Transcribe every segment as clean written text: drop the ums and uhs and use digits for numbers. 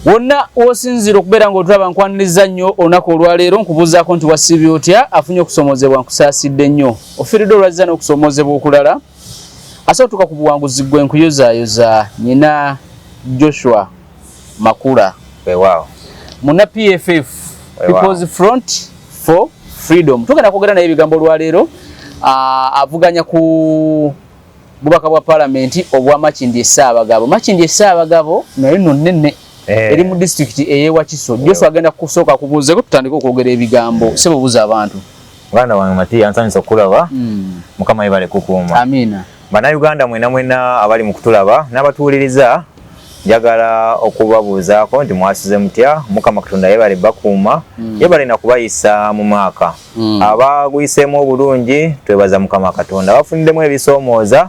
Wonna osinzira okubeera ng'otulaba nkwaniriza nnyo olunaku olwaleero nkubuuzaako nti wasiibye otya afunye okusoomoozebwa nkusaasidde nnyo ofiiridde olwazza n'okusoomoozebwa okulala asootuka ku buwanguzi gwe nkuyozaayoza nyina Joshua Makula weewaawo muna PFF People's Front for Freedom tugenda kwogera naye ebigambo olwaleero avuganya ku bubaka bwa paalamenti obwa Makindye Ssaabagabo Makindye Ssaabagabo naye nno nnene eri mu district eyewakiso Joshua agenda kusooka kubuuzeko tutandike okwogera ebigambo sebo buuza abantu mwana wange Matiya nsanyusa okulaba Mukama yebale kukuuma amina Bannayuganda mwena abali mu kutulaba n'abatuwuliriza njagala okubabuuzaako nti mwasize mutya Mukama Katonda yebale bakuuma yebale na kubayisa mu mwaka abaguyiseemu obulungi twebaza Mukama Katonda abafuniddemu ebisoomooza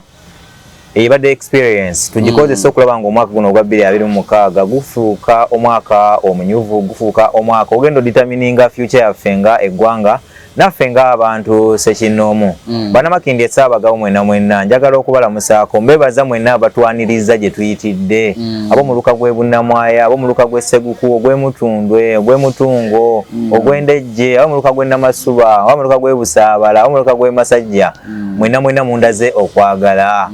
ebadde experience tugikozesa okulaba nga omwaka guno ogwa 2026 gufuuka omwaka omunyuvu gufuuka omwaka ogenda determininga future yaffe nga eggwanga naffe nga abantu sekinoomu Bannamakindye Ssaabagabo mwena njagala okubalamusaako mbebaza mwena abatwaniriza gye tuyitidde abo mu luka gw'e Bunnamwaya abo mu luka gw'e Sseguku ogw'e ogw'e Mutungo ogw'Endejje abo mu luka gw'e Namasuba abo mu luka gw'e Busaabala abo mu luka gw'e Masajja mwena mundaze okwagala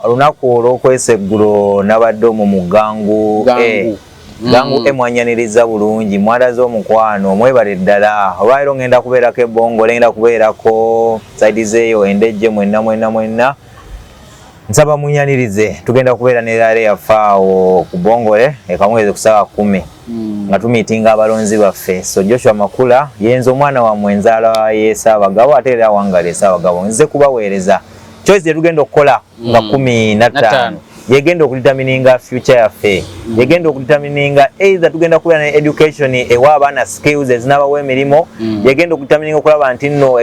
olunaku olw'okweseggulo nabadde mu mugangu gangu emwanyaniriza bulungi mwalaze omukwano mwebale ddala olwaliro ngenda kubeerako ebbongo ngenda kubeerako saidi zeeyo Endejje mwena nsaba munyanirize tugenda kubeera n'eraale yafaawo ku Bongole ekamwezi ku ssaawa 10 nga tumiitinga abalonzi baffe so Joshua Makula yenza omwana wammwe enzaala ye Ssaabagabo ate era wangala Ssaabagabo nze kubaweereza choice tugenda okukola nga 15 yegenda okudetermininga future yaffe yegenda okudetermininga either tugenda kubeera ne education ewa abaana skills ezinabawa emirimu yegenda okudetermininga okulaba nti nno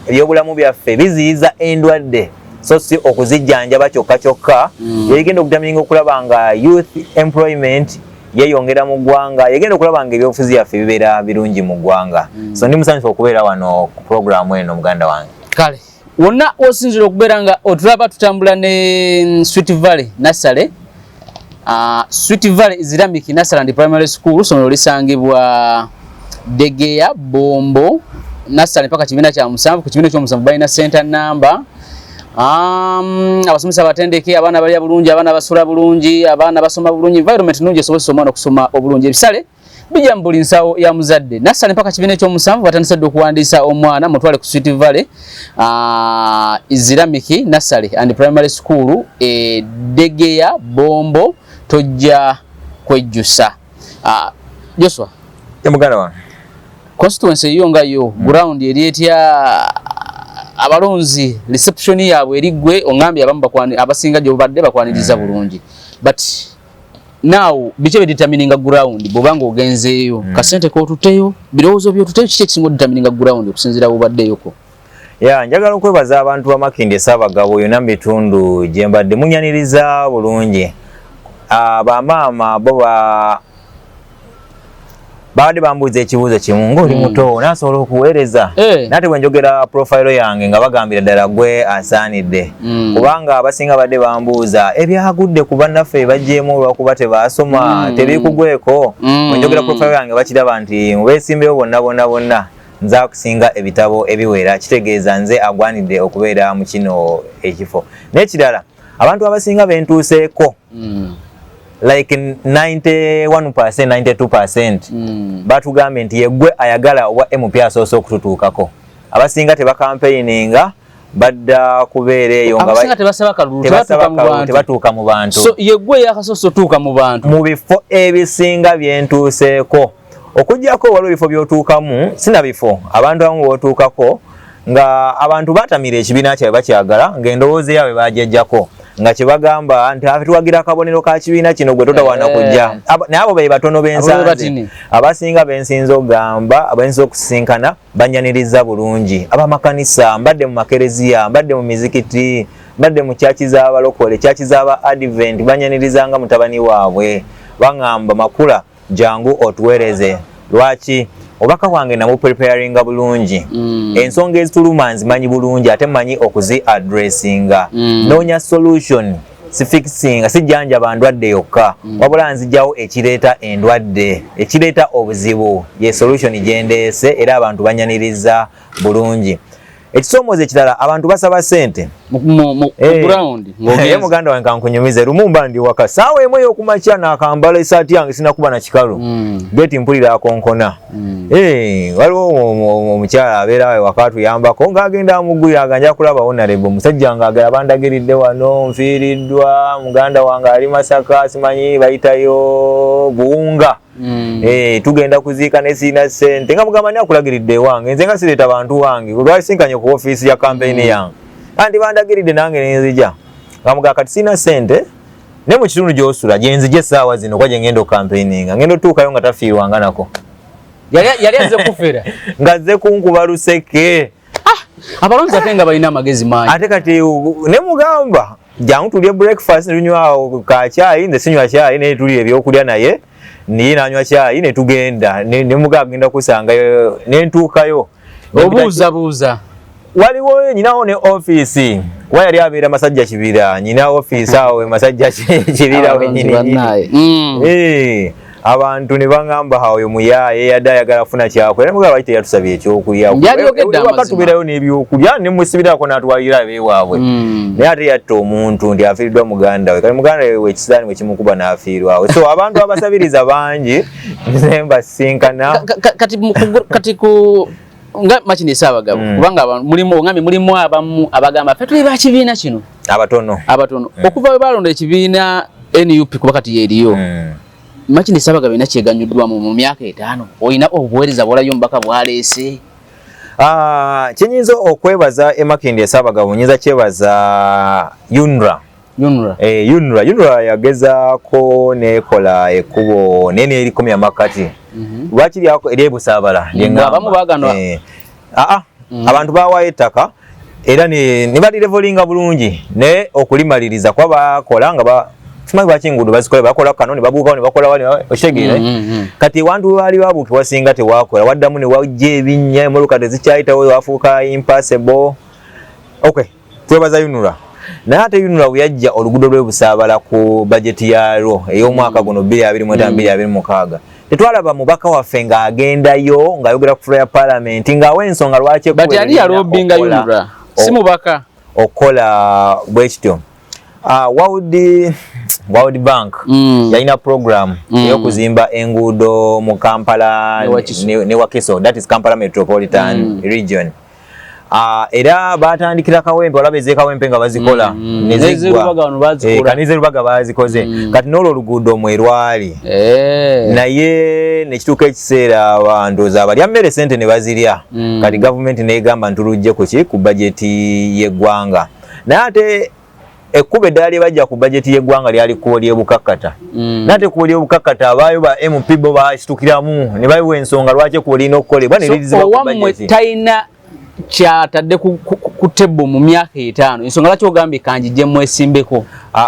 ebyobulamu byaffe biziyiza endwadde so si okuzijjanjaba kyokka yegenda okudetermininga okulaba nga youth employment yeyongera mu ggwanga yegenda okulaba nga ebyobufuzi yaffe bibeera birungi mu ggwanga so ndi musanyufu okubeera wano ku programu eno muganda wange kale wonna osinzira okubeera nga otulaba tutambula ne Sweet Valley Nursery Sweet Valley Islamic Nursery and Primary School somero lisangibwa Degeya Bombo Nursery mpaka kibiina kya 7 ku kibiina ky'omusanvu balina center number abasomesa batendeke abaana balya bulungi abaana basula bulungi abaana basoma bulungi environment nungi esobozesa omwana okusoma obulungi ebisale bijja mu buli nsawo ya muzadde Nursery mpaka kibiina ky'omusanvu batandise okuwandiisa omwana mutwale ku Sweet Valley Islamic Nursery and Primary School Degeya Bombo tojja kwejjusa Joshua muganda wange constituency yo nga yo ground eri etya abalonzi reception yaabwe erigwe ongambye abamu abasinga gye badde bakwaniriza bulungi but now biche determining ground bobanga ogenzeeyo kasente ko tuteyo birowoozo byo tuteyo kiki ekisinga determining ground okusinzira bubaddeyoko njagala okwebaza abantu ba Makindye Ssaabagabo yonna mu bitundu gye mbadde munyaniriza bulungi bamaama bo baadde bambuuza ekibuuzo kimu ng'oli muto nasobola okuweereza nate bwe njogera profile yange nga bagambira ddala gwe asaanidde kubanga abasinga badde bambuuza ebyagudde ku bannaffe bajjeemu olwakuba tebaasoma tebikugweko bwe njogera profile yange bakiraba nti mubeesimbeyo bonna nze akusinga ebitabo ebiwera kitegeeza nze agwanidde okubeera mu kino ekifo n'ekirala abantu abasinga bentuuseeko like 91% 92% batugambye nti yegwe ayagala owa MP asoose okututuukako abasinga tebakampeininga badda kubeera eyo nga abasinga tebasaba kalulu tebatuuka mu bantu so yegwe yakasoose otuuka mu bantu mu bifo ebisinga byentuuseeko okujjako waliwo ebifo byotuukamu sina bifo abantu abamu bootuukako nga abantu batamira ekibiina kyabwe bakyagala ng'endowooza yaabwe bajjajjako nga kibagamba nti tuwagira akabonero ka kibiina kino gwe totawana kujja naabo be batono b'ensanze abasinga bensinza okugamba abensinza okusisinkana banyaniriza bulungi abamakanisa mbadde mu makereziya mbadde mu mizikiti mbadde mu kyaki z'abalokole kyaki z'aba advent banyanirizanga mutabani waabwe baŋŋamba Makula jangu otuweereze lwaki obaka wange namu preparinga bulungi ensonga ezituluma nzimanyi bulungi ate manyi okuzi addressinga noonya solution fixing sijanja bandwadde yokka wabula nzijawo ekireeta endwadde ekireeta obuzibu ye solution gyendese era abantu banyaniriza bulungi ekisomooza ekirala abantu basaba sente mu ground ng'ogenze muganda wange kankunyumize lumumba ndi waka saawa emu ey'okumakya n'akambala esaati yange sinakuba na kikalu geti mpulira akonkona waliwo omukyala abeera ewaka atuyambako ng'agenda amugulira aganja kulaba honorable omusajja ng'agala bandagiridde wano nfiiriddwa muganda wange ali Masaka simanyi bayitayo buwunga tugenda kuziika ne sina sente nga mugamba nakulagiridde wange nze nga sireeta bantu wange olwasinkanye ku office ya campaign yange kandi bandagiridde nange nenzija nga mugamba kati sina sente ne mu kitundu gy'osula gyenzije essaawa zino kwa gye ngenda campaigninga ngenda otuukayo nga tafiirwanga nako yali azze kufera nga azze kunkuba luseke abalonzi ate nga balina amagezi mangi ate kati ne mugamba jangu tulye breakfast tunywa kacaayi nze sinywa caayi naye tulya ebyokulya naye niye nanywa caayi ne tugenda ne mugagenda kusanga ne ntuukayo obuuza waliwo nyinawo ne office wa yali abeera Masajja Kibira nyina office awo Masajja Kibira wenyini abantu ne bangamba hawo muyaye yadda ayagala funa kyakwe ne mugaba bayite yatusabye ekyokulya wakatubirayo n'ebyokulya ne musibirako n'atwalira abeewaabwe naye ate yatta omuntu ndi afiiriddwa muganda we kale muganda we ekisaani bwe kimukuba n'afiirwawe so abantu abasabiriza bangi nze mbasinkana kati ku nga Makindye Ssaabagabo kubanga mulimu abamu abagamba ffe tuli ba kibiina kino abatono okuva we balonda ekibiina NUP kuba kati yeeriyo Makindye Ssaabagabo ina kyeganyuddwamu mu myaka 5 olina obuweereza bwolayo omubaka bwaleese kyenyinza okwebaza Makindye Ssaabagabo nyinza kyebaza UNRA UNRA yagezaako nekola ekkubo nene erikomya makati lwaki eryebusaabala abamu baganwa abantu bawayo ettaka era ne balirevolinga bulungi ne okulimaliriza kwa bakola nga simanyi lwaki enguudo bazikola bakola kano ne babuukawo ne bakola wali okitegeere kati wantu baali babuuki wasinga tewakola waddamu ne wajja ebinnya emmotoka tezikyayitawo wafuuka impassable twebaza UNRA naye ate UNRA bwe yajja oluguudo lw'ebusaabala ku bajeti yaalwo ey'omwaka guno 2025-2026 tetwalaba mubaka waffe ng'agendayo ng'ayogera ku floor ya Parliament ng'awa ensonga lwaki yali yalobinga UNRA si mubaka okola bwe kityo World Bank yalina program ey'okuzimba enguudo mu Kampala ne Wakiso, that is Kampala Metropolitan Region. Era batandikira Kawempe olaba ez'Ekawempe nga bazikola nezigwa Kanizerubaga bazikoze kati n'olwo oluguudo mwerwali naye nekituuka ekiseera abantu balya mmere sente ne bazirya kati gavumenti negamba ntulujje ku bajeti y'eggwanga naye ate ekkubo eddala lye bajja ku bajeti y'eggwanga lyali kkubo ly'ebukakkata nate kkubo ly'ebukakkata abaayo ba MP bo bakitukiramu ne bayiwa ensonga lwaki ekkubo lirina okukolebwa ne liriziba ku bajeti talina kyatadde ku tebbo mu myaka 5 ensonga lwaki ogambye kanjije mwesimbeko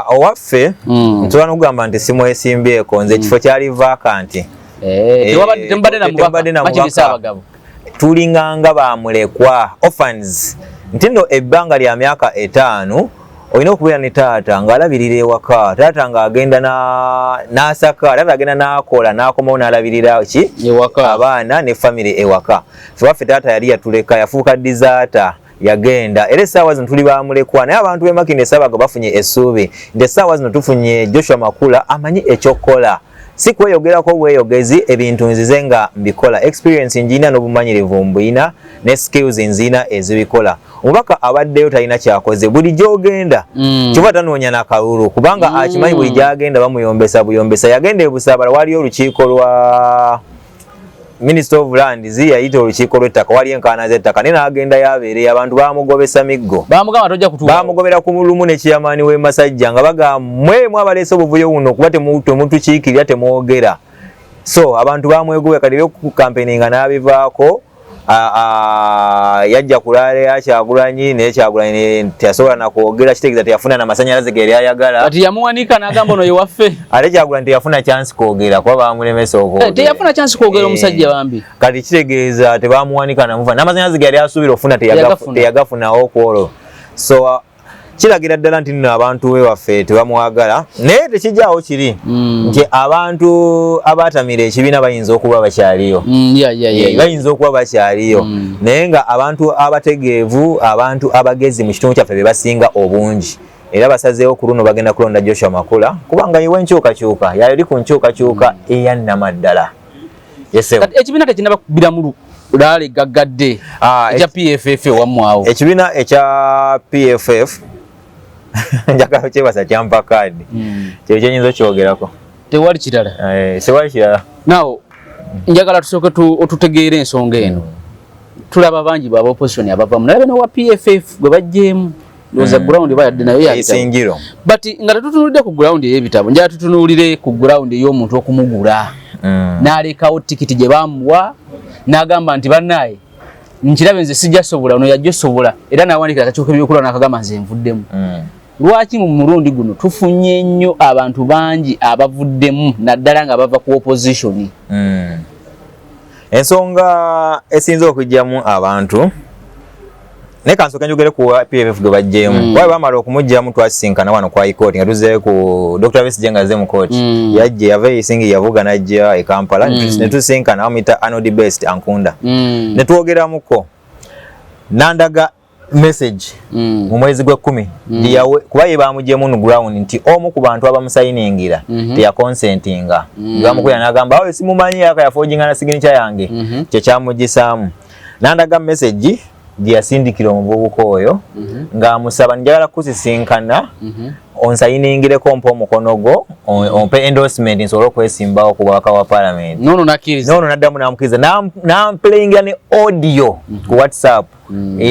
owaffe nsobola n'okugamba nti simwesimbyeko nze ekifo kyali vacant tembadde na mubaka tulinganga bamulekwa orphans nti nno ebbanga lya myaka 5 olina okubeera ne taata ng'alabirira ewaka taata ng'agenda n'asaka taata agenda n'akola n'akomawo n'alabirira abaana ne famire ewaka fewaffe taata yali yatuleka yafuuka dizaata yagenda era essaawa zino tuli bamulekwa naye abantu b'e Makindye Ssaabagabo bafunye essuubi nti essaawa zino tufunye Joshua Makula amanyi ekyokukola si kweyogerako bweyogezi ebintu nzize nga mbikola experience njina n'obumanyirivu mbuyina ne skills nzina ezibikola omubaka abaddeyo talina kyakoze buli gy'ogenda kiba tanoonya n'akalulu kubanga akimanyi buli gy'agenda bamuyombesa buyombesa yagenda ebusaabala waliyo olukiiko lwa Minister of Lands yayita olukiiko lw'ettaka wali enkaana z'ettaka naye n'agenda yabeereye abantu bamugobesa miggo bamugobera ku lumu ne kiyamaani w'e Masajja nga bagamba mwemu abaleese obuvuyo buno kuba temutukiikirira temwogera so abantu bamwegobe kati by'okukampeininga n'abivaako yajja kulaala yakyagulanyi naye kyagulanyi teyasobola nakwogera kitegeeza teyafuna n'amasannyalaze ge lyayagala kati yamuwanika n'agamba ono ye waffe ate kyagulanyi teyafuna chance kwogera kuba bamulemesa okwogera teyafuna chance kwogera omusajja bambi kati kitegeeza tebamuwanika namufa n'amasannyalaze ge yali asuubira okufuna teyagafunawo kwolwo so kiragira ddala nti nno abantu wewaffe tebamwagala naye tekijjaawo kiri nti abantu abatamira ekibiina bayinza okuba bakyaliyo bayinza okuba bakyaliyo naye nga abantu abategeevu abantu abagezi mu kitundu kyaffe be basinga obungi era basazeewo ku luno bagenda kulonda Joshua Makula kubanga yiwe enkyukakyuka yali ku nkyukakyuka eyannamaddala ekibiina tekinaba kubiramu lale gaggadde ekya PFF wamwawo ekibiina ekya PFF njagala kyebasa kyampa kaadi kye kyenyinza okyogerako tewali kirala sewali kirala nawo njagala tusooke otutegeera ensonga eno tulaba bangi baba opposition abavamu naye bano wa PFF gwe bajjeemu ndoza ground bayadde nayo yayisingiro but nga tutunulidde ku ground ey'ebitabo njala tutunulire ku ground ey'omuntu okumugula n'alekawo tikiti gye bamuwa n'agamba nti bannaye nkirabe nze sijjasobola ono yajjosobola era n'awandikira akakiiko k'ebyokulonda n'akagamba nze nvuddemu lwaki mu mulundi guno tufunye nnyo abantu bangi abavuddemu naddala nga bava ku opposition ensonga esinza okujjamu abantu naye kansooka njogere ku PFF gwe bajjeemu kuba bamala okumugjamu twasisinkana wano ku High Court nga tuzze ku Dr. Besigye nga azze mu kooti yajje yava esingi yavuga n'ajja e Kampala ne tusisinkana amuyita Arnold Best Ankunda ne twogeramuko nandaga message mu mwezi gwa 10 kuba ye bamugjeemu nu ground nti omu ku bantu abamusayiningira teya consentinga bamukuya n'agamba awo simumanyi yakayafojinga na signature yange kye kyamugisaamu nandaga message gyeyasindikira omuvubuka oyo ng'amusaba njagala kusisinkana onsayiningireko mpa omukono gwo ompe endorsement nsobole okwesimbawo ku bwaka wa parliament nono naddamu n'amukkiriza n'amplayingira ne audio ku WhatsApp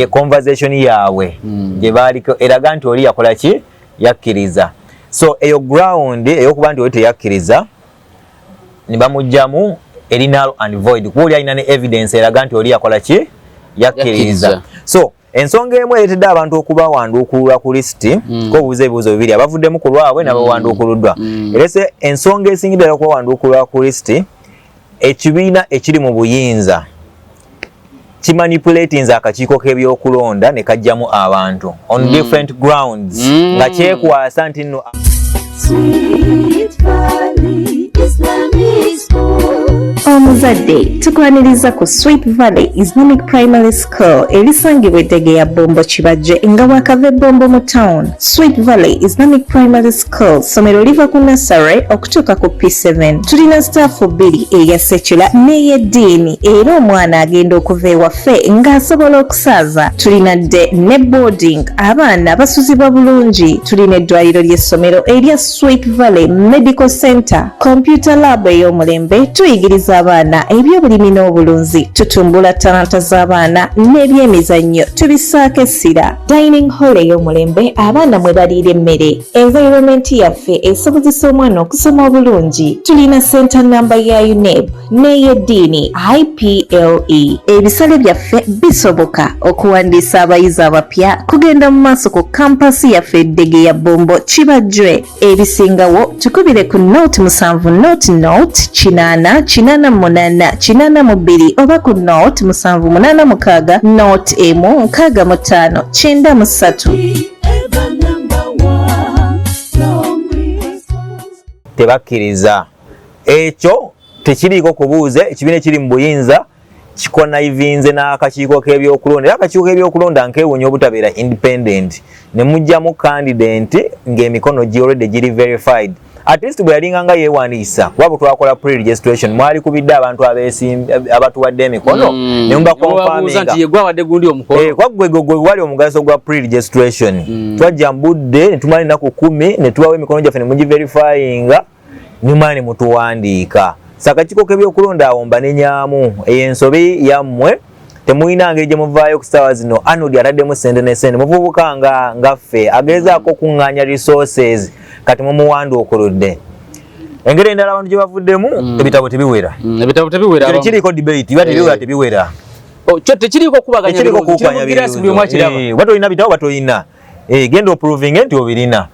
conversation yaabwe gye baaliko eraga nti oli yakola ki yakkiriza so eyo ground ey'okuba nti oli teyakkiriza ne bamugjamu eri null and void kuba oli alina ne evidence eraga nti oli yakola ki yakkiriza so ensonga emu ereetedde abantu okubawanduukulwa ku lisiti kobuuza ebibuuzo bibiri abavuddemu ku lwabwe n'abawanduukuluddwa erese ensonga esingidde okubawanduukulwa ku lisiti ekibiina ekiri mu buyinza kimanipulatinze akakiiko k'ebyokulonda ne kajjamu abantu on different grounds nga kyekwasa nti nno omuzadde tukwaniriza ku Sweet Valley Islamic Primary School erisangibwa Eddegeya Bombo Kibajje nga wakava Bombo mu town. Sweet Valley Islamic Primary School somero liva ku nursery okutuuka ku P7. Tulina staff 2 eya secular n'ey'eddiini era omwana agenda okuva ewaffe ng'asobola okusaaza. Tulina dde ne boarding abaana basuzibwa bulungi. Tulina eddwaliro ly'essomero erya Sweet Valley Medical Center, computer lab ey'omulembe tuyigiriza abaana ebyobulimi n'obulunzi, tutumbula talanta z'abaana n'ebyemizannyo tubisaako essira. Dining hall ey'omulembe abaana mwe baliira emmere. Environment yaffe esobozesa omwana okusoma obulungi. Tulina center namba ya UNEB n'ey'eddiini IPLE. Ebisale byaffe bisoboka okuwandiisa abayizi abapya kugenda mu maaso ku kampasi yaffe Eddegeya Bombo Kibajje. Ebisingawo tukubire ku note 7 note 888 oba ku note 786 note 16593. tebakkiriza ekyo tekiriiko kubuuze ekibiina ekiri mu buyinza kikonayivinze n'akakiiko k'ebyokulonda era akakiiko k'ebyokulonda nkewuunya obutabeera independent ne mujjamu candidate ng'emikono gye already giri verified. At least bwe yalinganga yeewandiisa kuba bwe twakola pre-registration mwali kubidde abantu abatuwadde emikono ne muba confirminga gwe wali omugaso gwa pre-registration twajja mbudde ne tumala ennaku 10 ne tubawo emikono gyaffe ne mugiverifyinga ne mumala ne mutuwandiika. Akakiiko k'ebyokulonda awo mbanenyamu ensobi yammwe temulina ngeri gye muvaayo ku ssaawa zino. Arnold ataddemu ssente ne ssente muvubuka ngaffe agezaako okuŋŋaanya resources kati mumuwanduukuludde. Engeri endala abantu gye bavuddemu ebitabo tebiwera. Kiriiko debate iba tebiwera. Tekiriiko kubaganya batolina bitabo batolina genda oproving nti obirina.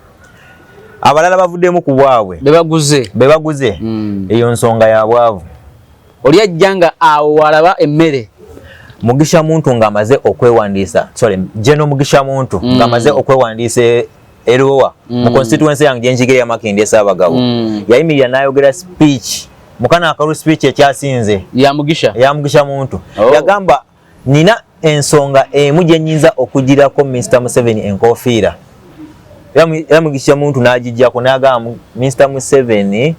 Abalala bavuddemu ku bwabwe bebaguze eyo nsonga ya bwavu. Oli ajjanga awo walaba emmere Mugisha Muntu ngamaze okwewandisa General Mugisha Muntu ngamaze okwewandisa erowa mu constituency yange njigire ya Makindye Ssaabagabo yayimirira n'ayogera speech mukana akalu speech ekyasinze ya Mugisha Muntu yagamba nina ensonga emu gye nnyinza okugirako Mr. Museveni enkofiira ya Mugisha Muntu n'agijjako n'agamba Mr. Museveni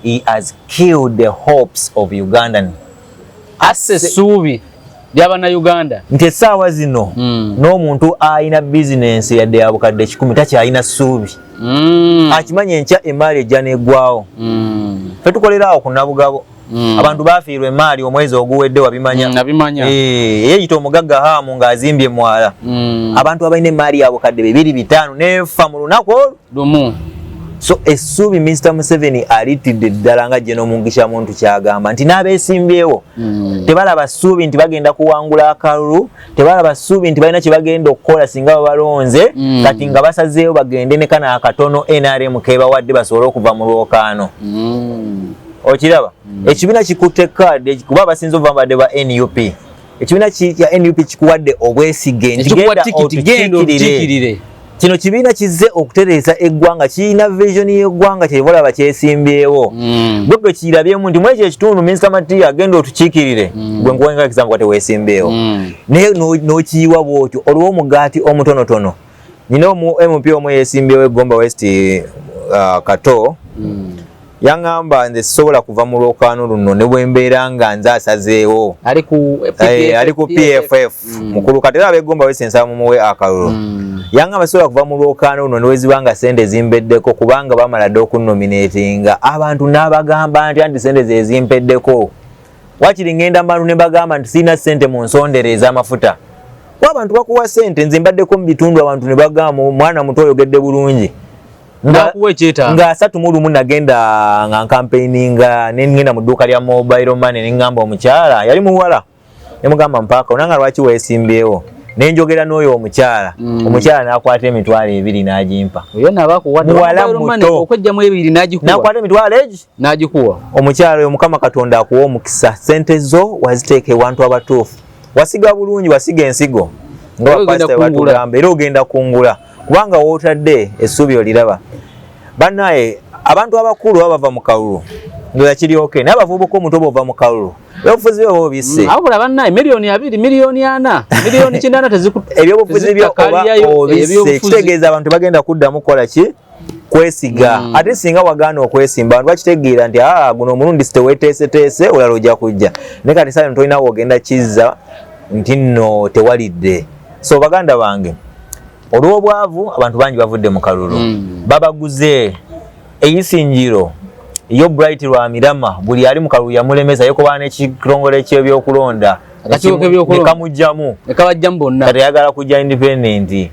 he has killed the hopes of Ugandan asse suubi ly'abana Uganda nti essaawa zino n'omuntu ayina bizinensi yadde ya bukadde 10 takyalina ssuubi akimanya enkya emaali ejja n'eggwawo ffe tukolera awo ku Nabugabo abantu baafiirwa emaali omwezi oguwedde wabimanya yeeyita omugagga Haamu ng'azimbye mwala abantu abalina emaali ya bukadde 2-5 neefa mu lunaku lumu. So essuubi Mr. Museveni alitidde ddala nga General Mugisha Muntu kyagamba nti n'abeesimbyewo tebalaba ssuubi nti bagenda kuwangula akalulu, tebalaba ssuubi nti balina kye bagenda okukola singa babalonze kati nga basazeewo bagende ne kana akatono NRM kebawadde basobole okuva mu lwokaano. Okiraba ekibiina kikutte kaadi kuba basinze okuva badde ba NUP ekibiina kya NUP kikuwadde obwesige nti genda otukikirire. Kino kibiina kizze okutereeza eggwanga kirina vision y'eggwanga kyevola bakyesimbyewo gwe kirabyemu nti mwekyo ekitundu Mr. Matiya agenda otukiikirire gwe nkuwenga example kwate weesimbyewo naye n'okiyiwa bwotyo olwo omugaati omutonotono nina MP omu yeesimbyewo eGomba West Kato yangamba nze sobola kuva mu lwokaano luno ne bwembeera nga nze asazeewo ali ku PFF mukulu katera ab'eGomba West ensaba mumuwe akalulu yangamba sobola kuva mu lwokaano luno ne wezibanga sente zimbeddeko kubanga bamala dde okunominatinga abantu n'abagamba nti sente ze zimpeddeko wakiri ngenda mbalu ne bagamba nti sina sente mu nsondere ez'amafuta abantu bakuwa sente nze mbaddeko mu bitundu abantu ne bagamba mwana muto oyogedde bulungi nga 3 nagenda nga campaigninga nengenda mu dduuka lya mobile money nengamba omukyala yali muwala nemugamba mpaka onanga lwaki weesimbyewo nenjogera n'oyo omukyala n'akwata emitwalo 2 n'agimpa muwala muto okwejjamu 2 n'agikuwa n'akwata emitwalo egi n'agikuwa omukyala oyo Mukama Katonda akuwa omukisa sente zo waziteeke ewantu abatuufu wasiga bulungi wasiga ensigo nga bapasita batugamba era ogenda kungula kubanga wootadde essuubi oliraba bannaye abantu abakulu bava mu kalulu ndoza kiri okay naye abavubuka omuto bova mu kalulu ebyobufuzi byo bobisse abula bannaye miliyoni 2 miliyoni 4 miliyoni 9 tezikutte ebyobufuzi byo obisse kitegeeza abantu bagenda kuddamu kukola ki kwesiga ate singa wagaana okwesimba abantu bakitegeera nti guno omulundi siteweeteeseteese olala ojja kujja naye kati sale ntolinawo ogenda kizza nti nno tewalidde so baganda bange olw'obwavu abantu bangi bavudde mu kalulu babaguze eyisinjiro yo Bright Rwamirama buli ali mu kalulu yamulemeza yeko n'ekitongole ky'ebyokulonda nekamujjamu bonna kati yagala kujja independent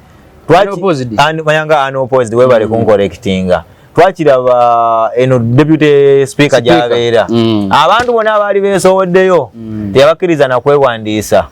mayanga unopposed webale kunkolectinga twakiraba eno deputy speaker gyabeera abantu bonna abaali beesowoddeyo teyabakkiriza nakwewandiisa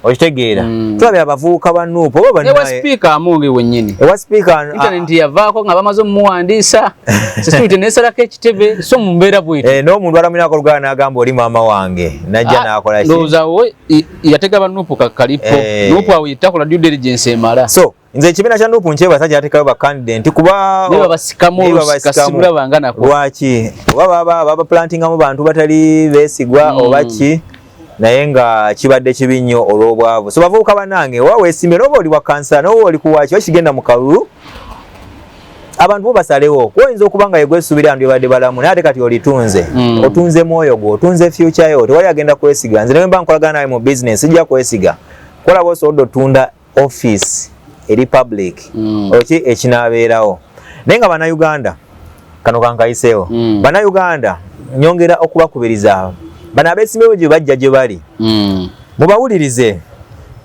okitegeera tulabye abavubuka ba Nuupu ewa speaker amungi wennyini ewa speaker internet yavaako nga bamaze omuwandiisa sisituite nesalako ekitebe so mu mbeera bw'eti n'omuntu alamunako olugala n'agamba oli maama wange najja n'akola ki ndowooza we yateka ba Nuupu kalipo Nuupu awo yettakola due diligence emala so nze ekibiina kya Nuupu nkyebasa kyatekayo bakandidenti kuba basikamusibulabanga nako lwaki oba baba plantingamu bantu batali beesigwa oba ki naye nga kibadde kibi nnyo olw'obwavu so bavubuka bannange oba weesimbe n'oba oli wa kansala n'oba oli kuwaki wakigenda mu kalulu abantu bo basalewo oyinza okuba nga yegwesuubira nti badde balamu naye ate kati olitunze otunze mwoyo gwo otunze future yo tewali agenda kwesiga nze nemba nkolagana naye mu business sijja kwesiga kola bw'osobodde otunda office eri public oki ekinaabeerawo naye nga bannayuganda kano kankayiseewo bannayuganda nyongera okubakubiriza bano abeesimbewo gye bajja gye bali mubawulirize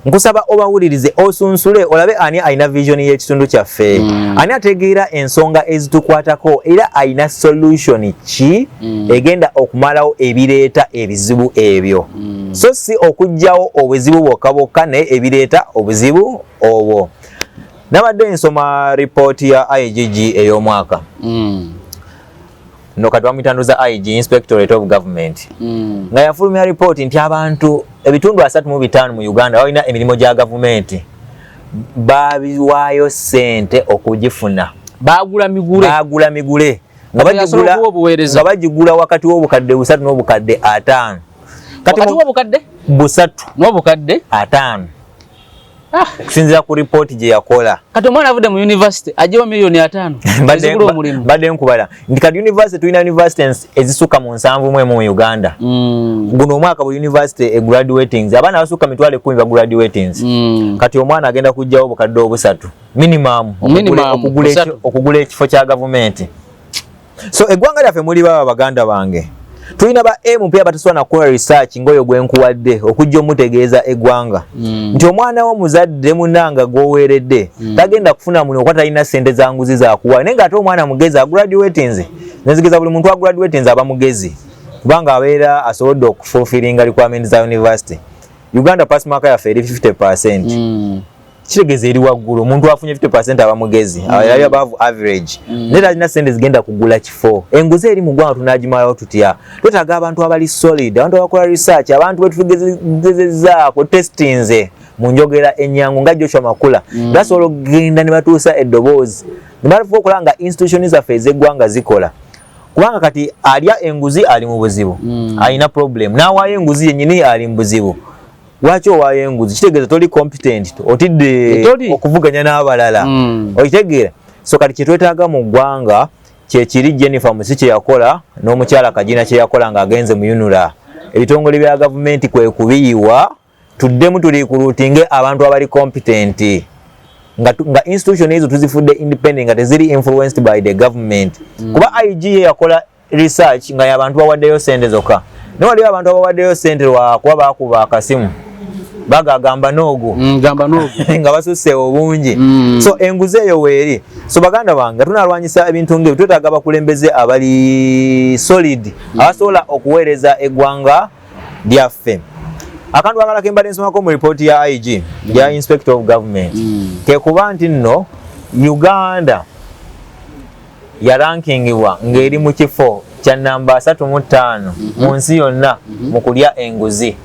nkusaba obawulirize osunsule olabe ani alina vision y'ekitundu kyaffe ani ategeera ensonga ezitukwatako era alina solution ki egenda okumalawo ebireeta ebizibu ebyo so si okugjawo obuzibu bwokka bwokka naye ebireeta obuzibu obwo nabadde nsoma ripooti ya IGG ey'omwaka no kati bamutanduza IG Inspectorate of Government nga yafulumya report nti abantu ebitundu 35 mu Uganda balina emirimu gya gavumenti babiwaayo sente okugifuna bagula migule nga bagigula wakati w'obukadde 3 n'obukadde 5 kati w'obukadde 3 n'obukadde 5 kusinzira ku report gye yakola kati omwana avudde mu university ajewa milioni 5 badde nkubala ndi kati university tulina universities ezisuka mu 7 mu Uganda guno omwaka bu university graduatings abaana basuka mitwale 10 ba graduatings kati omwana agenda kujjawo obukadde 3 minimum okugula ekifo kya government so eggwanga lyaffe muli baba baganda bange tulina ba MP abatuswana kukola research ngoyo gwenkuwadde okujja omutegeeza eggwanga nti omwana wo muzadde munanga gwoweredde tagenda kufuna muno okwata alina sente za nguzi za kuwa nenga ate omwana mugezi graduating nzigeza buli muntu graduating aba mugezi kubanga abeera asobodde okufulfillinga requirements za university Uganda pass mark ya 50%. Kitegeze eri waggulu omuntu afunye 50% aba mugezi ali above average nera alina sente zigenda kugula kifo enguzi eri mu ggwanga tunagimalawo tutya twetaaga abantu abali solid abantu abakola research abantu betugezezaako testinze mu njogera ennyangu nga Joshua Makula basobola okugenda ne batuusa eddoboozi ne batuuka okola nga institution zaffe ez'eggwanga zikola kubanga kati alya enguzi ali mu buzibu alina problem n'awaayo enguzi yennyini ali mu buzibu Lwaki owaye enguzi kitegeeza toli competent otidde okuvuganya n'abalala okitegeera so kati kyetwetaaga mu ggwanga kyekiri Jennifer Musi kye yakola n'omukyala Kajina kye yakola ng'agenze mu UNRA ebitongole bya gavumenti kwe kubiyiwa tuddemu tuli kulutinge abantu abali competent nga institution ezo tuzifudde independent nga teziri influenced by the government kuba IG yakola research nga y'abantu bawaddeyo sente zokka n'wali abantu abawaddeyo sente lwakuba bakuba akasimu bagagamba nogo nga basusse obungi so enguzi eyo weeri so baganda bange tunalwanyisa ebintu ng'ebyo twetaaga bakulembeze abali solid abasobola okuweereza eggwanga lyaffe akantu akala kembadde nsomako mu report ya IG ya Inspector of Government ke kuba nti nno Uganda yarankingibwa ng'eri mu kifo kya namba 35 mu nsi yonna mu kulya enguzi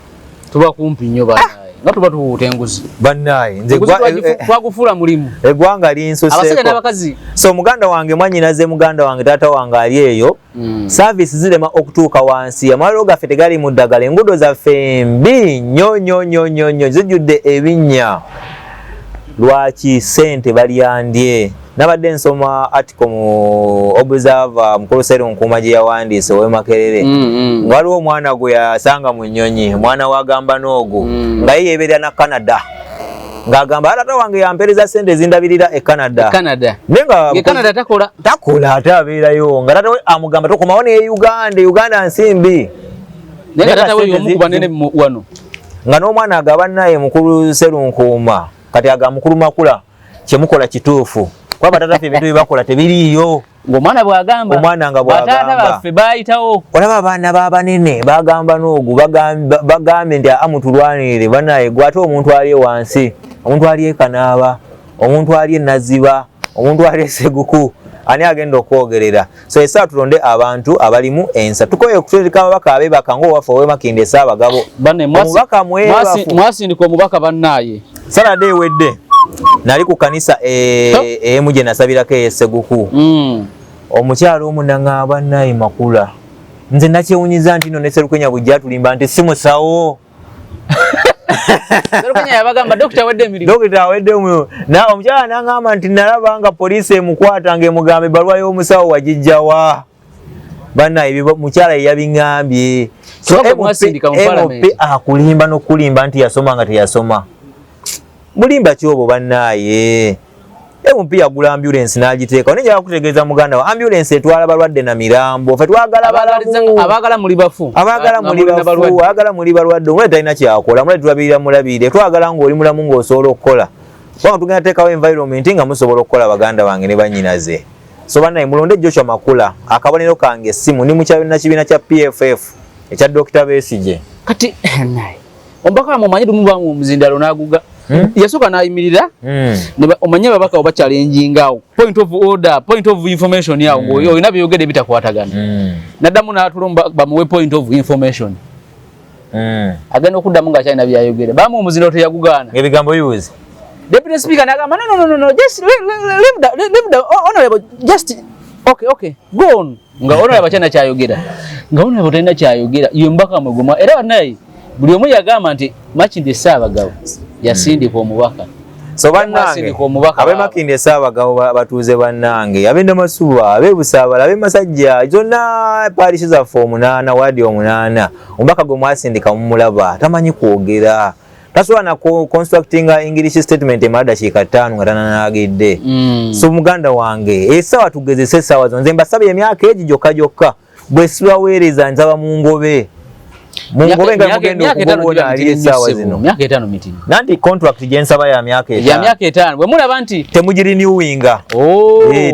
tuba kumpi nnyo banaye nga tuba tuwuuta enguzi banaye nze twagufuula mulimu eggwanga linsoseeko so muganda wange mwanyinaze muganda wange taata wange ali eyo service zirema okutuuka wansi amalwaliro gaffe tegali mu ddagala enguudo zaffe mbi nnyo zijjudde ebinnya lwaki sente balyandye nabadde nsoma article mu Observer mukulu Seru Nkuuma gye yawandiise owe Makerere nga waliwo omwana gwe yasanga mu nnyonyi mwana wagamba n'ogu nga ye yeebeera na Canada ng'agamba taata wange yampeereza sente ezindabirira e Canada Canada takola ate abeerayo nga taata we amugamba tokomawo ne Uganda nsimbi naye taata we y'omu ku banene wano nga n'omwana agaba naye mukulu Seru Nkuuma kati agamba mukulu Makula kyemukola kituufu kwaba tata ffe bintu bibakola tebiriyo ng'omwana bw'agamba omwana nga bw'agamba batata baffe baayitawo olaba abaana b'abanene bagamba n'ogu bagambe nti amutulwanirire banaye gwe ate omuntu ali wansi omuntu ali e Kanaaba omuntu ali e Naziba omuntu ali e Seguku ani agenda okwogerera so essa tulonde abantu abalimu ensa tukoye okutereka ababaka abebaka ng'owaffe owe Makinde Ssaabagabo omubaka mwasindika omubaka bannaaye Saturday ewedde nali ku kanisa emu gye nasabirako Seguku omukyalo omunang'aba naye Makula nze nakyewunyiza nti no ne Serukenya bujja tulimba nti si musawo Serukenya yabagamba dokita awedde emirimu na omukyala n'aŋŋamba nti nalaba nga poliisi emukwata ng'emugamba ebbaluwa y'omusawo wagijjawa bannaye mukyala ye yabiŋŋambye MP akulimba n'okulimba nti yasoma nga teyasoma mulimba kyobo bannaye MP yagula ambulance n'agiteeka nenjala kutegeeza muganda wa ambulance etwala balwadde na mirambo ffe twagala balamu abaagala muli bafu agala muli balwadde omule talina kyakola mule tulabirira mulabire twagala ng'oli mulamu ng'osobola okukola kubanga tugenda teekawo environment nga musobola okukola baganda bange ne bannyinaze so bannaye mulonde Joshua Makula akabonero kange essimu ni mukibiina kya PFF ekya Dr. Besigye kati naye ombaka mwamanyi tumubamu omuzindalo n'aguga yasoka nayimirira omanye babaka oba challenging awo point of order point of information yawo ngoyo olina byogede bitakwatagana naddamu n'atulomba bamuwe point of information agenda okuddamu nga kyalina byayogere bamu omuzino teyagugana ebigambo use Deputy Speaker nagamba no just leave the honorable just okay go on nga honorable chana kyayogera nga honorable tena kyayogera iyo mbaka muguma era nayi buli omu yagamba nti Makindye Ssaabagabo yasindika omubaka so bannange abe Makindye Ssaabagabo batuuze bannange abenda Masuba abe Busaabala abe Masajja zonna parish za form 8 wadi 8 omubaka gwe mwasindika mumulaba tamanyi kwogera tasobola na constructing English statement emada kika 5 nga tananagidde so muganda wange esawa tugezese sawa zonze mbasabye emyaka egi jokka bwe sibaweereza nzaba mu ngobe nga mugendo okubona ali esawa zino myaka 5 meeting nanti contract jensaba ya myaka 5 ya myaka 5 bwe mulaba nti temugiri renewinga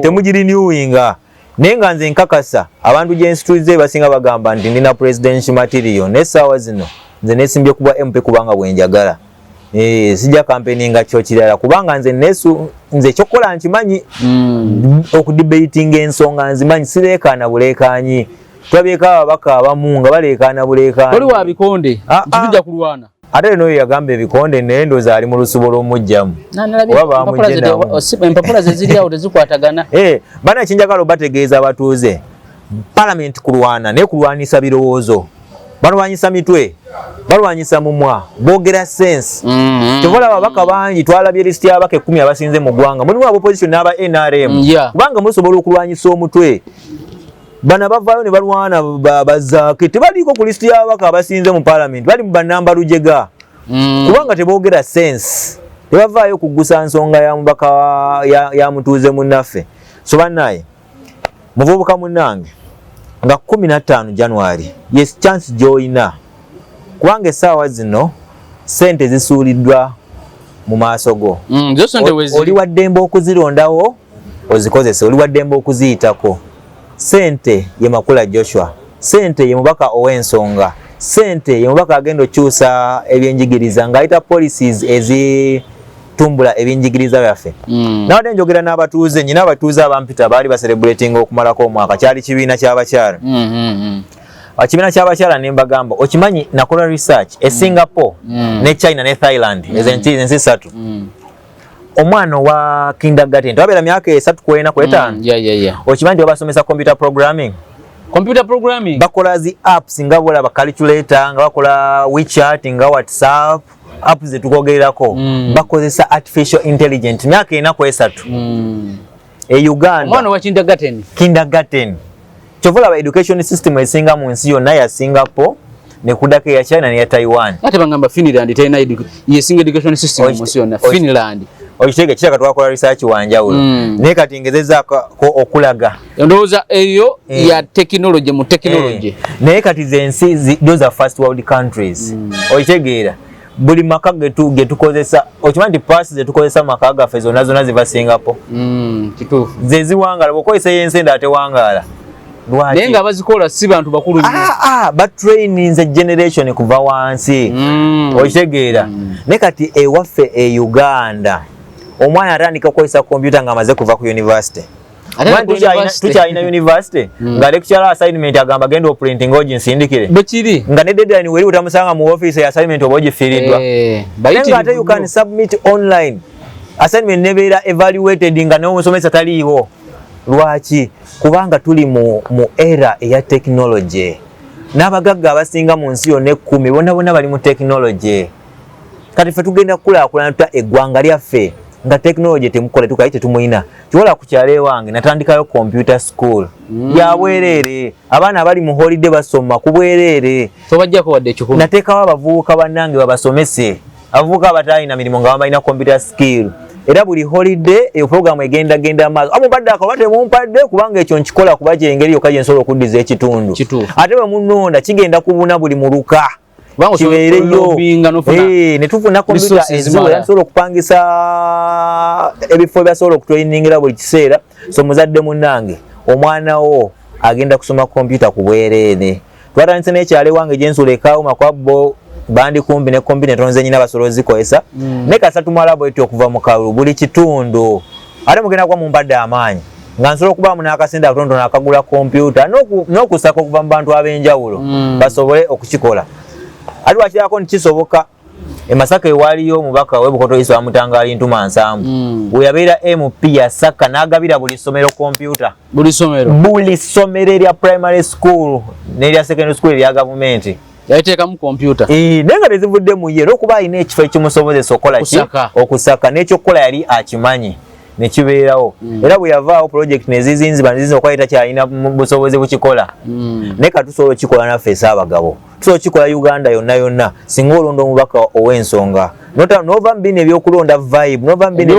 temugiri renewinga nenga nze nkakasa abantu jenstituze basinga bagamba nti ndina presidential material nesawa zino nze nesimbye kuba MP kubanga bwenjagala sijja campaigning nga kyo kirala kubanga nze chokola nkimanyi okudebating ensonga nzimanyi sireekana buleekanyi twabeka ababaka abamu nga baleekana buleekanyi oli wa bikonde tujja kulwana ate no yagamba ebikonde nendoza ali mu lusubo lw'omujjamu empapula ze ziri awo tezikwatagana bana kinjagala obategeeza abatuuze parliament kulwana ne kulwanisa birowoozo balwanyisa mitwe balwanyisa mumwa bogera sense tuvola ababaka bangi twalabye list y'abaka 10 abasinze mu gwanga mulimu opposition n'aba NRM kubanga musobola okulwanyisa omutwe bana bavayo ne balwana bazaake tebaliko ku list y'abaka abasinze mu parliament bali mu banamba lujega kubanga tebogera sense tebavaayo kugusa nsonga ya mubaka ya mutuuze munnaffe so bannaye muvubuka munnange nga 15 January yes chance joina kubanga essaawa zino sente zisuuliddwa mu maaso go oli waddembe okuzirondawo ozikozese oli waddembe okuziyitako sente ye Makula Joshua sente ye mubaka ow'ensonga sente ye mubaka agenda okyusa ebyenjigiriza ng'ayita policies tumbula ebyenjigiriza byaffe nawadde njogera n'abatuuze nyina abatuuze abampita baali baselebrating okumalako omwaka kyali kibiina ky'abakyala ekibiina ky'abakyala ne mbagamba okimanyi nakola research e Singapore ne China ne Thailand ensi 3 omwana wa kindergarten twabeera myaka 3 kwena kwetano okimanyi babasomesa computer programming bakola zi apps nga bolaba calculator nga bakola WeChat nga WhatsApp apps zetukogererako bakozesa artificial intelligence myaka 4 e Uganda omwana wa kindergarten chovola education system esinga mu nsi yonna ya Singapore ne kudake ya China ne ya Taiwan ate bangamba Finland tena yesinga education system mu nsi yonna Finland okitege kishaka twakola research wanjawulo ne kati ngezeza ko okulaga ndowooza eyo ya technology mu technology ne kati zensi those are first world countries okitegeera buli maka getukozesa okimanyi pass zetukozesa maka gaffe zonna ziva Singapore kituufu zeziwangala bokozesa yensenda ate wangala naye nga bazikola si bantu bakulu batraining the generation kuva wansi okitegeera ne kati ewaffe e Uganda omwana atandika okukozesa computer nga amaze kuva ku university tukyalina university nga lecturer assignment agamba genda oprinting oginsindikire bwekiri nga ne deadline weri utamusanga mu office ya assignment oba ogifiiriddwa nga ate you can submit online assignment nebeera evaluated nga n'omusomesa taliiwo lwaki kubanga tuli mu era eya technology n'abagagga abasinga mu nsi yonna 10 bonna bali mu technology kati ffe tugenda kukulaakulana tuta eggwanga lyaffe nga technology temukola tukayi tetumuyina kiwola ku kyalo wange natandikayo computer school ya bwereere abaana bali mu holiday basoma ku bwereere tobajjako wadde ekikulu nateekawo abavubuka bannange babasomese abavubuka abatalina mirimu nga balina computer skill era buli holiday e program egenda maaso amubadde akabate mumpadde kubanga ekyo nkikola kuba gyengeri yokka gye nsobola okuddiza ekitundu ate bwe munonda kigenda kubuna buli muluka kibeereyo netufuna computer ezisobola okupangisa ebifo byasobola okutrainingira buli kiseera so muzadde munnange omwana wo agenda kusoma computer ku bwereere twatandise n'ekyalo wange gye nsula ekaawo makwabbo bandi kumbi ne kombi ne tonze nyina basolozi koesa ne kasatu mwalabo eti okuva mu kalulu buli kitundu ate mugenda kwa mumbadde amaanyi nga nsobola okuba mu n'akasinda katondo n'akagula kompyuta n'okusaka okuva mu bantu ab'enjawulo basobole okukikola ate wakirako nikisoboka e Masaka ewaliyo omubaka w'Ebukoto Isa Wamutangaali Ntuma Nsambu bwe yabeera MP yasaka n'agabira buli ssomero kompyuta buli ssomero erya primary school n'erya secondary school erya gavumenti yaiteekamu kompyuta naye nga tezivudde mu ye olwokuba alina ekifo ekimusobozesa okukola ki okusaka n'ekyokukola yali akimanyi nekibeerawo era bwe yavaawo project nezizinziba okuba takyalina busobozi bukikola naye katusobola okikola naffe Ssaabagabo tusobola okikola Uganda yonna yonna singa olonda omubaka ow'ensonga nova mu bino ebyokulonda vibe nova mu bino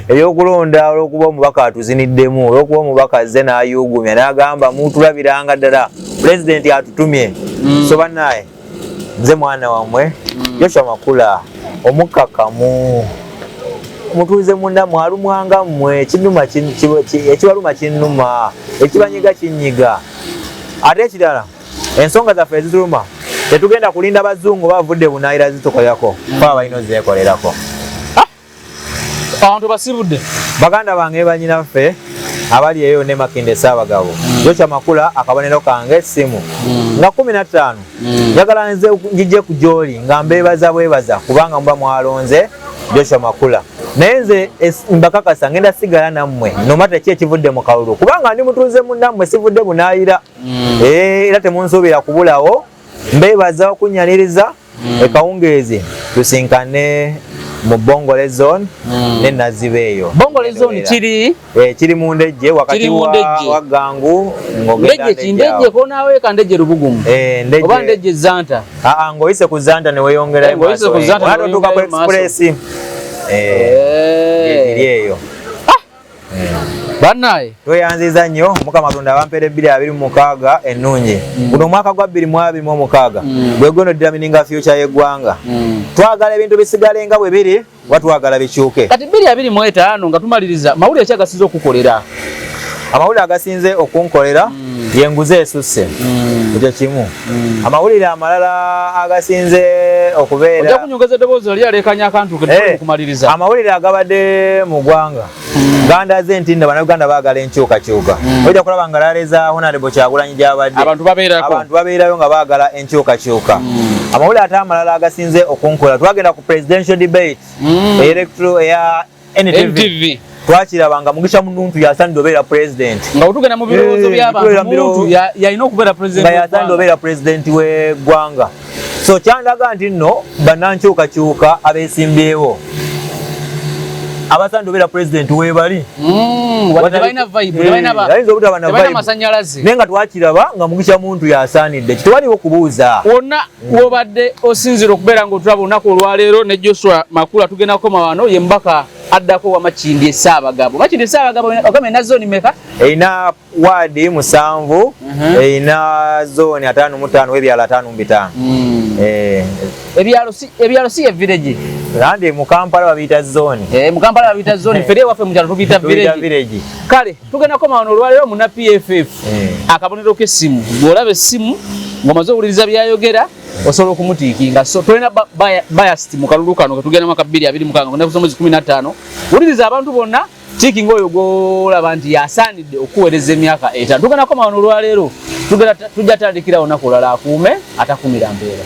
ebyokulonda olwokuba omubaka atuziniddemu olwokuba omubaka azze n'ayugumya n'agamba mutulabiranga ddala pulezidenti atutumye so bannaye nze mwana wammwe Joshua Makula omukakamu mutuuze munda mwalumwanga mmwe kinuma ekibaluma kinnuma ekibanyiga kinyiga ate ekirala ensonga zaffe ezituluma tetugenda kulinda bazungu bavudde bunaayira zitukolerako kuba balina zeekolerako abantu basibudde baganda bange banyinaffe abali eyo ne Makinde Ssaabagabo Joshua Makula akabonero kange essimu nga 15 njagala nze njije ku gy'oli nga mbeebaza bwebaza kubanga muba mwalonze Joshua Makula naye nze mbakakasa ngenda sigala nammwe nomata ki ekivudde mu kalulu kubanga ndi mutuuze munnammwe sivudde bunaayira era temunsuubira kubulawo mbeebaza okunyaliriza ekawungeezi tusinkane mu Bongole zone ne Nazibe eyo Bongole zone kiri mu Ndejje wakati wa Gangu ngogenda Ndejje ko nawe ka Ndejje Lubugumu oba Ndejje Zanta ngoyise ku Zanta ne weyongera ngoyise ku Zanta ne tuka ku express eyo bannaye tweyanziza nnyo Mukama Katonda abampere 2026 ennungi guno omwaka gwa 2026 gwe gono determininga future y'eggwanga twagala ebintu bisigale nga bwe biri watwagala bikyuke kati 2025 nga tumaliriza mawulire ki agasinze okukolera amawulire agasinze okunkolera yenguze esusse ekyo kimu amawulire amalala agasinze okubeera ojja kunyongeza eddoboozi oli alekanya akantu kumaliriza amawulire agabadde mu ggwanga gandaze nti Bannayuganda baagala enkyukakyuka ojja kulaba nga laleza Honorable Kyagulanyi gy'abadde abantu babeerayo nga baagala enkyukakyuka amawulire ate amalala agasinze okunkola twagenda ku presidential debate electoral eya NTV twakirabanga Mugisha Muntu yasanidde obeera president nga otugenda mu birowoozo by'abantu yalina okubeera president nga yasanidde obeera president w'eggwanga so kyandaga nti nno bannankyukakyuka abeesimbyewo abasanidde obeera president webali tebalina vibe tebalina masanyalaze naye nga twakiraba nga Mugisha Muntu yasaanidde kitewaliwo kubuuza wonna wobadde osinzira okubeera ng'otulaba olunaku olwaleero ne Joshua Makula tugenda kukoma wano ye mbaka addako wa Makindye Ssaabagabo Makindye Ssaabagabo ogamba ena zooni meka erina waadi 7 erina zooni 55 ebyalo 55 ebyalo si ye village nandi mu Kampala babiyita zooni mu Kampala babiyita zooni fere waffe mu kyalo tubiyita village kale tugenda kukoma wano olwaleero muna PFF akabonero k'essimu bw'olaba essimu ng'omaze owuliriza byayogera osobola okumutiikinga so tolina bias mu kalulu kano ketugenda mwaka 2026 kunakusa mwezi 15 wuliriza abantu bonna tiikinga oyo gw'olaba nti yasaanidde okuweereza emyaka 5 tugenda kukoma wano olwaleero tujja tandikira olunaku olulala akuume atakumira mbeera